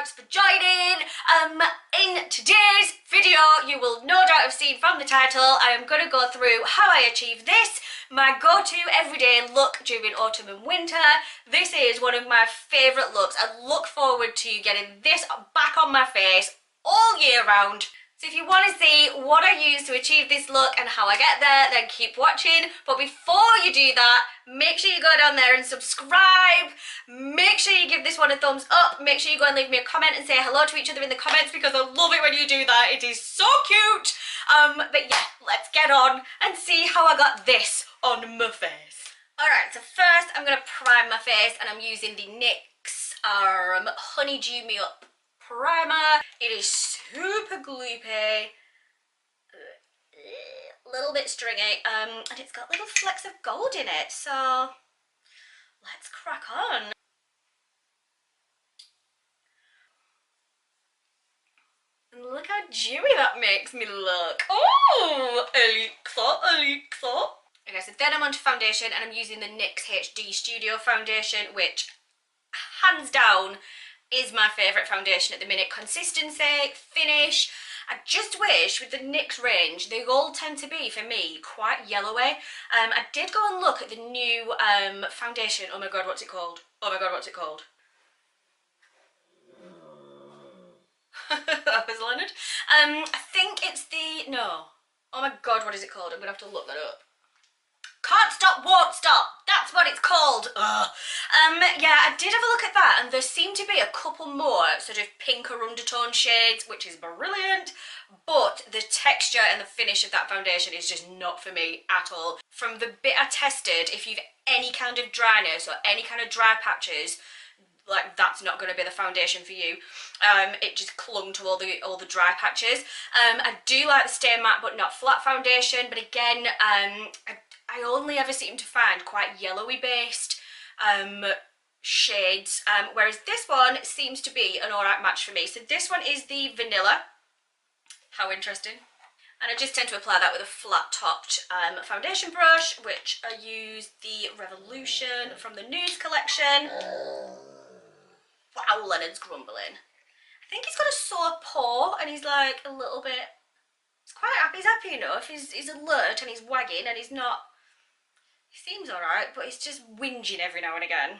thanks for joining. In today's video, you will no doubt have seen from the title, I am going to go through how I achieve this, my go-to everyday look during autumn and winter. This is one of my favourite looks. I look forward to getting this back on my face all year round. So if you want to see what I use to achieve this look and how I get there, then keep watching. But before you do that, make sure you go down there and subscribe. Make sure you give this one a thumbs up. Make sure you go and leave me a comment and say hello to each other in the comments, because I love it when you do that. It is so cute. But yeah, let's get on and see how I got this on my face. Alright, so first I'm going to prime my face, and I'm using the NYX Honeydew Me Up primer. It is super gloopy, a little bit stringy, and it's got little flecks of gold in it, so let's crack on. And look how dewy that makes me look. Oh, elixir. Okay, so then I'm onto foundation, and I'm using the NYX HD Studio foundation, which hands down is my favourite foundation at the minute. Consistency, finish. I just wish with the NYX range, they all tend to be, for me, quite yellowy. I did go and look at the new foundation. Oh my god, what's it called? Oh my god, what's it called? That was Leonard. I think it's the... no. Oh my god, what is it called? I'm going to have to look that up. Can't Stop, Won't Stop. That's what it's called. Ugh. Yeah, I did have a look at that, and there seem to be a couple more sort of pinker undertone shades, which is brilliant, but the texture and the finish of that foundation is just not for me at all. From the bit I tested, if you've any kind of dryness or any kind of dry patches, like, that's not going to be the foundation for you. It just clung to all the dry patches. I do like the Stay Matte but Not Flat foundation, but again, I only ever seem to find quite yellowy based shades, whereas this one seems to be an alright match for me. So this one is the Vanilla. How interesting. And I just tend to apply that with a flat topped foundation brush, which I use the Revolution from the Nudes collection. Wow, Leonard's grumbling. I think he's got a sore paw, and he's like a little bit... he's happy enough. He's alert and he's wagging, and he's not... he seems alright, but he's just whinging every now and again.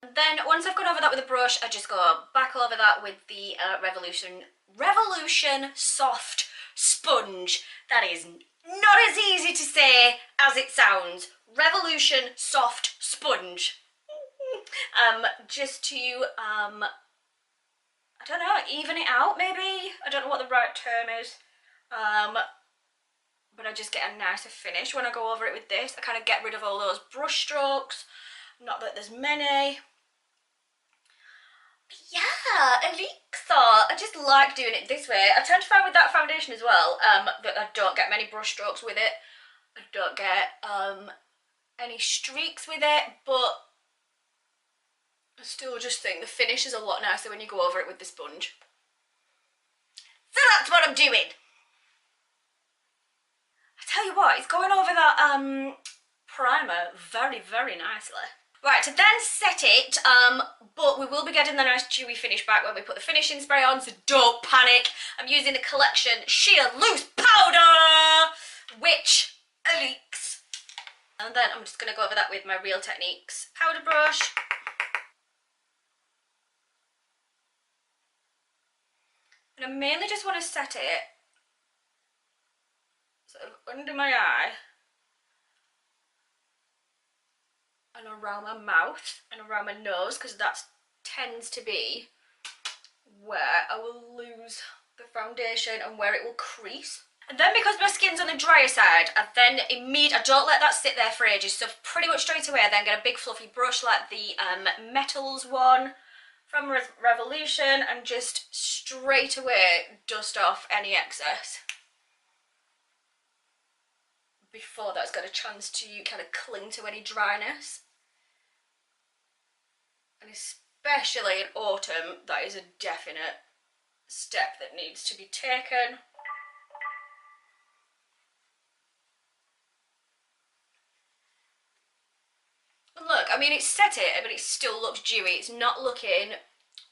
And then once I've gone over that with a brush, I just go back over that with the Revolution Soft Sponge. That is not as easy to say as it sounds. Revolution Soft Sponge. Just to, I don't know, even it out maybe? I don't know what the right term is. But I just get a nicer finish when I go over it with this. I kind of get rid of all those brush strokes. Not that there's many. But yeah, elixir. I just like doing it this way. I tend to find with that foundation as well, that I don't get many brush strokes with it. I don't get any streaks with it, but I still just think the finish is a lot nicer when you go over it with the sponge. So that's what I'm doing. I tell you what, it's going over that primer very, very nicely. Right, to then set it, but we will be getting the nice dewy finish back when we put the finishing spray on, so don't panic. I'm using the collection Sheer Loose Powder, which leaks. And then I'm just going to go over that with my Real Techniques powder brush. And I mainly just want to set it sort of under my eye and around my mouth and around my nose, because that tends to be where I will lose the foundation and where it will crease. And then because my skin's on the drier side, I don't let that sit there for ages, so pretty much straight away I then get a big fluffy brush like the Metals one from Revolution, and just straight away dust off any excess before that's got a chance to kind of cling to any dryness. And especially in autumn, that is a definite step that needs to be taken. I mean, it's set it, but it still looks dewy. It's not looking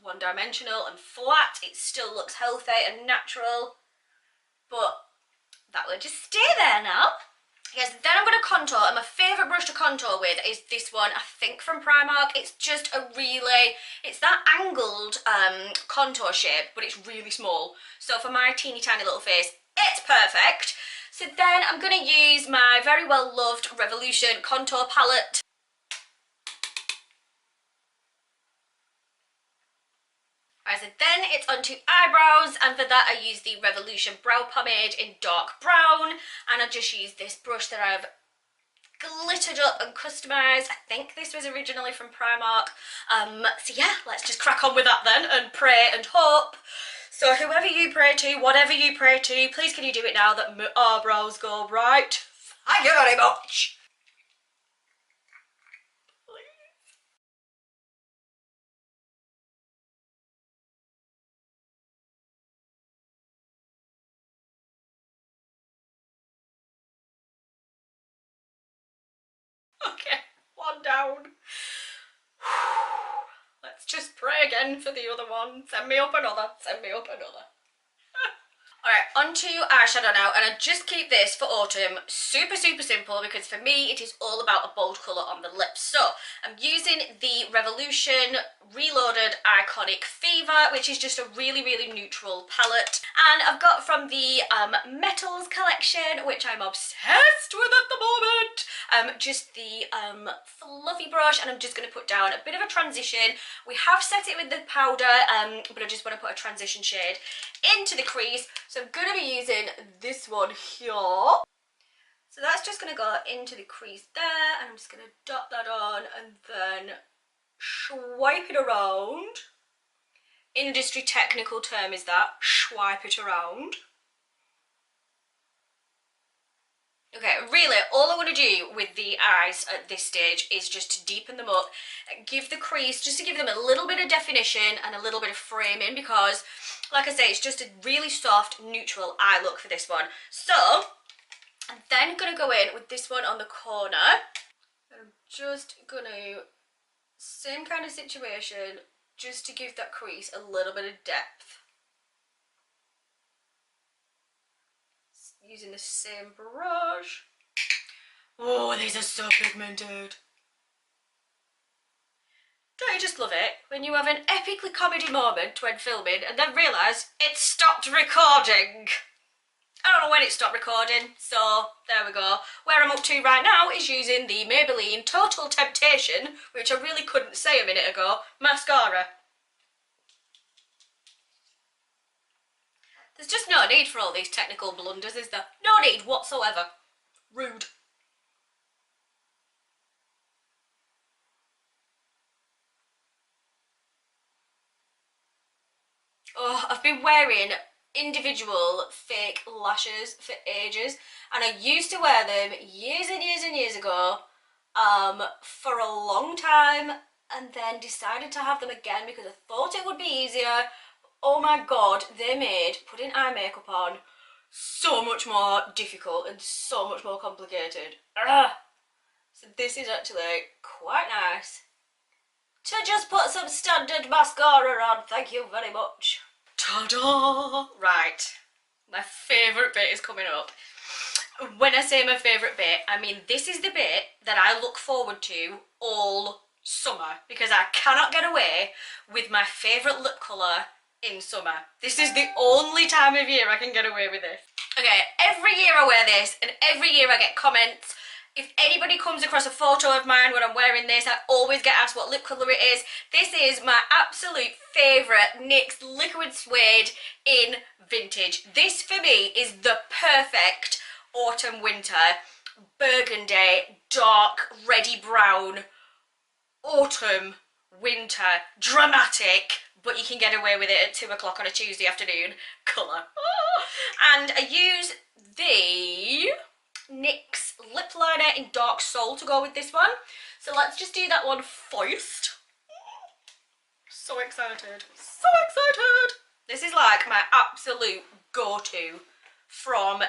one-dimensional and flat. It still looks healthy and natural, but that will just stay there now. Yes, then I'm going to contour, and my favourite brush to contour with is this one, I think from Primark. It's just a really, it's that angled contour shape, but it's really small. So for my teeny tiny little face, it's perfect. So then I'm going to use my very well loved Revolution contour palette. Right, so then it's onto eyebrows, and for that I use the Revolution brow pomade in dark brown, and I just use this brush that I've glittered up and customised. I think this was originally from Primark. So yeah, let's just crack on with that then and pray and hope. So whoever you pray to, whatever you pray to, please can you do it now that my eyebrows go right? Thank you very much. Okay, one down. Let's just pray again for the other one. Send me up another, send me up another. Alright, onto eyeshadow now, and I just keep this for autumn super simple because for me it is all about a bold colour on the lips. So I'm using the Revolution Reloaded Iconic Fever, which is just a really neutral palette, and I've got from the Metals collection, which I'm obsessed with at the moment, just the fluffy brush, and I'm just going to put down a bit of a transition. We have set it with the powder, but I just want to put a transition shade into the crease. So I'm going to be using this one here. So that's just going to go into the crease there, and I'm just going to dot that on and then swipe it around. Industry technical term is that, swipe it around. Okay, really, all I want to do with the eyes at this stage is just to deepen them up, give the crease, just to give them a little bit of definition and a little bit of framing, because, like I say, it's just a really soft, neutral eye look for this one. So, I'm then going to go in with this one on the corner. I'm just going to, same kind of situation, just to give that crease a little bit of depth. Using the same brush. Oh, these are so pigmented. Don't you just love it when you have an epically comedy moment when filming and then realise it stopped recording? I don't know when it stopped recording, so there we go. Where I'm up to right now is using the Maybelline Total Temptation, which I really couldn't say a minute ago, mascara. There's just no need for all these technical blunders, is there? No need whatsoever. Rude. Oh, I've been wearing individual fake lashes for ages, and I used to wear them years and years ago for a long time, and then decided to have them again because I thought it would be easier. Oh my god, they made putting eye makeup on so much more difficult and so much more complicated. Ugh. So this is actually quite nice to just put some standard mascara on, thank you very much. Ta-da! Right, my favourite bit is coming up. When I say my favourite bit, I mean this is the bit that I look forward to all summer, because I cannot get away with my favourite lip colour in summer. This is the only time of year I can get away with this. Okay, every year I wear this, and every year I get comments. If anybody comes across a photo of mine when I'm wearing this, I always get asked what lip colour it is. This is my absolute favourite NYX Liquid Suede in Vintage. This for me is the perfect autumn winter burgundy, dark, reddy brown, autumn, winter, dramatic, but you can get away with it at 2 o'clock on a Tuesday afternoon colour. And I use the NYX lip liner in Dark Soul to go with this one. So let's just do that one first. So excited, so excited. This is like my absolute go-to from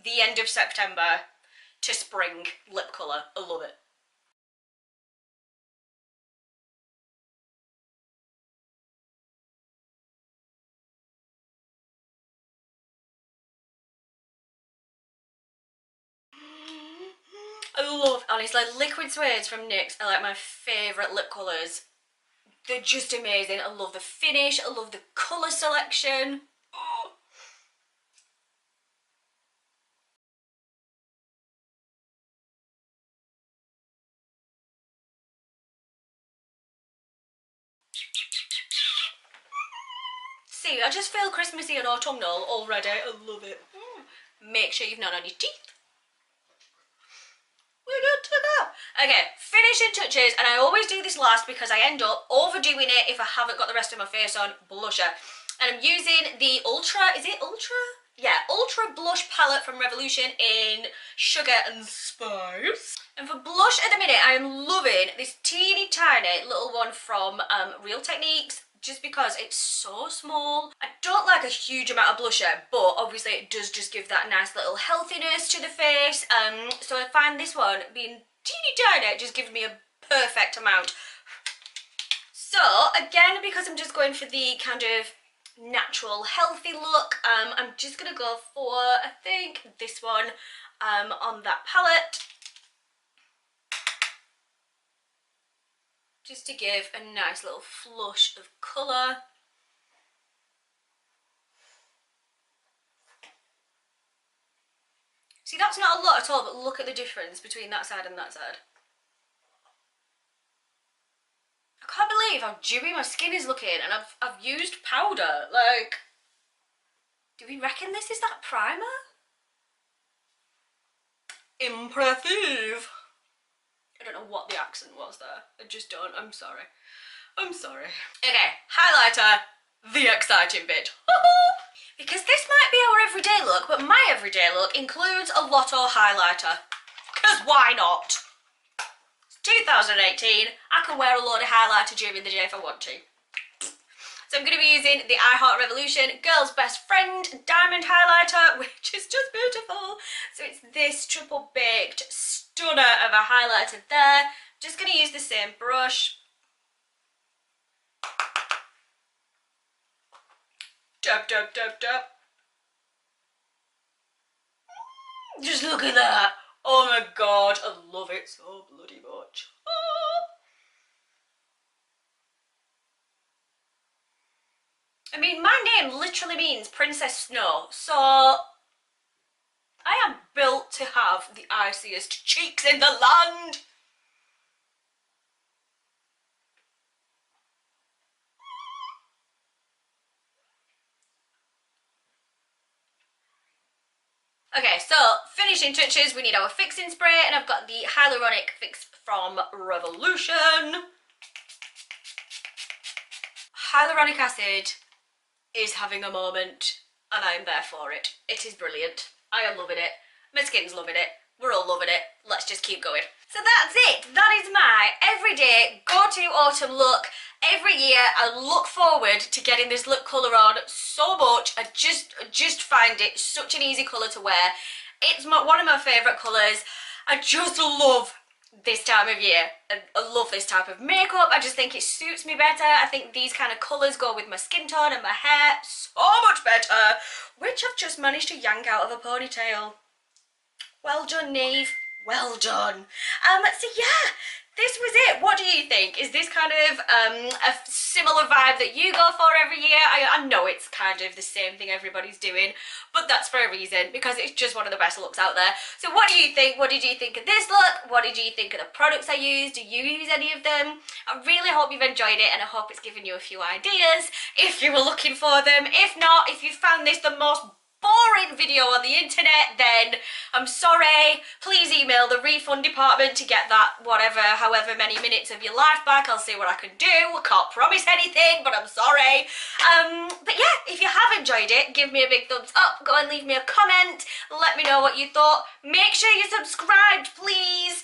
the end of September to spring lip colour. I love it. love, honestly, liquid suedes from NYX are like my favourite lip colours. They're just amazing. I love the finish, I love the colour selection. Oh. See, I just feel Christmassy and autumnal already. I love it. Make sure you've none on your teeth. We're good to go. Okay, finishing touches, and I always do this last because I end up overdoing it if I haven't got the rest of my face on. Blusher. And I'm using the Ultra, is it Ultra? Yeah, Ultra Blush Palette from Revolution in Sugar and Spice. And for blush at the minute, I am loving this teeny tiny little one from Real Techniques, just because it's so small. I don't like a huge amount of blusher, but obviously it does just give that nice little healthiness to the face. So I find this one being teeny tiny, it just gives me a perfect amount. So again, because I'm just going for the kind of natural healthy look, I'm just gonna go for, I think, this one on that palette, just to give a nice little flush of colour. See, that's not a lot at all, but look at the difference between that side and that side. I can't believe how dewy my skin is looking, and I've used powder. Like, do we reckon this is that primer? Impressive. I don't know what the accent was there. I just don't. I'm sorry. I'm sorry. Okay, highlighter, the exciting bit. Because this might be our everyday look, but my everyday look includes a Lotto highlighter. Because why not? It's 2018, I can wear a load of highlighter during the day if I want to. So I'm going to be using the I Heart Revolution Girl's Best Friend Diamond Highlighter, which is just beautiful. So it's this triple baked stunner of a highlighter there. Just going to use the same brush. Dab, dab, dab, dab. Just look at that. Oh my god, I love it so bloody much. I mean, my name literally means Princess Snow, so I am built to have the iciest cheeks in the land. Okay, so finishing touches, we need our fixing spray, and I've got the Hyaluronic Fix from Revolution. Hyaluronic acid is having a moment, and I am there for it. It is brilliant. I am loving it. My skin's loving it. We're all loving it. Let's just keep going. So that's it. That is my everyday go-to autumn look. Every year I look forward to getting this lip colour on so much. I just find it such an easy colour to wear. It's one of my favourite colours. I just love this time of year. I love this type of makeup. I just think it suits me better. I think these kind of colours go with my skin tone and my hair so much better, which I've just managed to yank out of a ponytail. Well done, Neve. Well done. So yeah, this was it. What do you think? Is this kind of a similar vibe that you go for every year? I know it's kind of the same thing everybody's doing, but that's for a reason, because it's just one of the best looks out there. So what do you think? What did you think of this look? What did you think of the products I used? Do you use any of them? I really hope you've enjoyed it, and I hope it's given you a few ideas if you were looking for them. If not, if you found this the most boring video on the internet, then I'm sorry. Please email the refund department to get that however many minutes of your life back. I'll see what I can do. I can't promise anything, but I'm sorry. But yeah, if you have enjoyed it, give me a big thumbs up. Go and leave me a comment. Let me know what you thought. Make sure you're subscribed, please.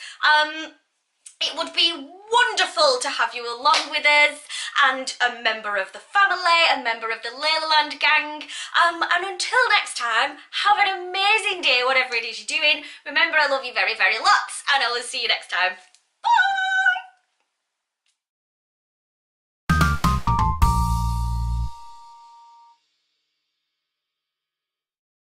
It would be wonderful to have you along with us, and a member of the family, a member of the Leila Land gang. And until next time, have an amazing day, whatever it is you're doing. Remember, I love you very, very lots, and I will see you next time.